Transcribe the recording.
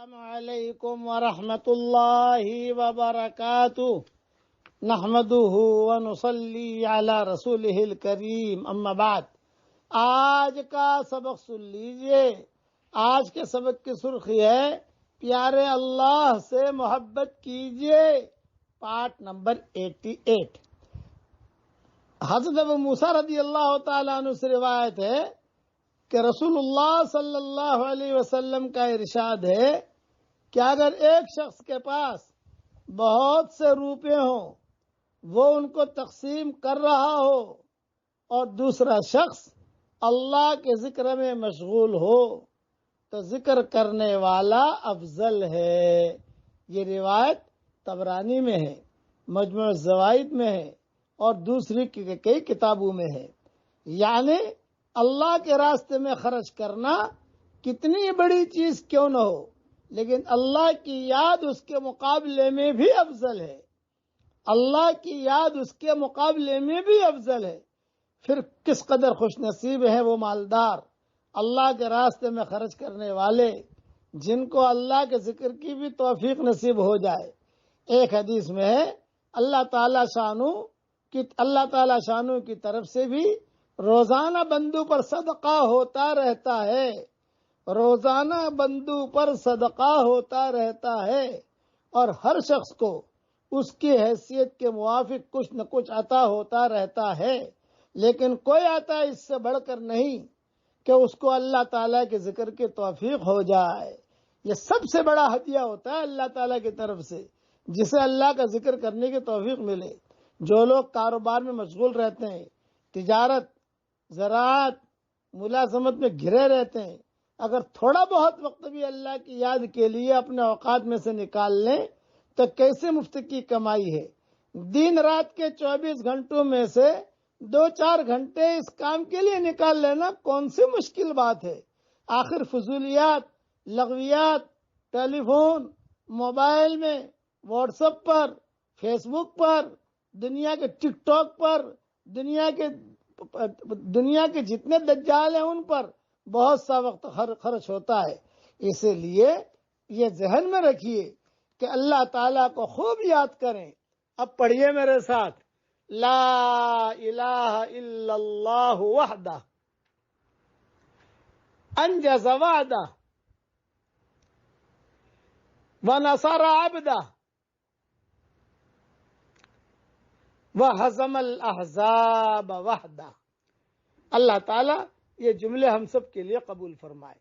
السلام علیکم ورحمۃ اللہ وبرکاتہ نحمده ونصلی علی رسولہ الکریم اما بعد۔ آج کا سبق سن لیجئے۔ آج کے سبق کی سرخی ہے پیارے اللہ سے محبت کیجئے، پارٹ نمبر 88۔ حضرت ابو موسیٰ رضی اللہ تعالیٰ عنہ سے روایت ہے کہ رسول اللہ صلی اللہ علیہ وسلم کا ارشاد ہے کہ اگر ایک شخص کے پاس بہت سے روپے ہوں، وہ ان کو تقسیم کر رہا ہو، اور دوسرا شخص اللہ کے ذکر میں مشغول ہو، تو ذکر کرنے والا افضل ہے۔ یہ روایت طبرانی میں ہے، مجموع الزوائد میں ہے، اور دوسری کئی کتابوں میں ہے۔ یعنی اللہ کے راستے میں خرچ کرنا کتنی بڑی چیز کیوں نہ ہو، لیکن اللہ کی یاد اس کے مقابلے میں بھی افضل ہے۔ اللہ کی یاد اس کے مقابلے میں بھی افضل ہے۔ پھر کس قدر خوش نصیب ہیں وہ مالدار، اللہ کے راستے میں خرچ کرنے والے، جن کو اللہ کے ذکر کی بھی توفیق نصیب ہو جائے۔ ایک حدیث میں ہے اللہ تعالی شانو کی طرف سے بھی روزانہ بندوں پر صدقہ ہوتا رہتا ہے، روزانہ بندوں پر صدقہ ہوتا رہتا ہے، اور ہر شخص کو اس کی حیثیت کے موافق کچھ نہ کچھ عطا ہوتا رہتا ہے، لیکن کوئی عطا اس سے بڑھ کر نہیں کہ اس کو اللہ تعالیٰ کے ذکر کی توفیق ہو جائے۔ یہ سب سے بڑا ہدیہ ہوتا ہے اللہ تعالیٰ کی طرف سے، جسے اللہ کا ذکر کرنے کی توفیق ملے۔ جو لوگ کاروبار میں مشغول رہتے ہیں، تجارت، زراعت، ملازمت میں گھرے رہتے ہیں، اگر تھوڑا بہت وقت بھی اللہ کی یاد کے لیے اپنے اوقات میں سے نکال لیں تو کیسے مفت کی کمائی ہے۔ دن رات کے 24 گھنٹوں میں سے 2-4 گھنٹے اس کام کے لیے نکال لینا کون سی مشکل بات ہے۔ آخر فضولیات، لغویات، ٹیلی فون، موبائل میں، واٹس ایپ پر، فیس بک پر، دنیا کے ٹک ٹاک پر، دنیا کے جتنے دجال ہیں ان پر بہت سا وقت خرچ ہوتا ہے۔ اسی لیے یہ ذہن میں رکھیے کہ اللہ تعالیٰ کو خوب یاد کریں۔ اب پڑھیے میرے ساتھ، لا الہ الا اللہ وحدہ انجز وعدہ ونصر عبدہ وہزم الاحزاب وحدہ۔ اللہ تعالیٰ یہ جملے ہم سب کے لیے قبول فرمائے۔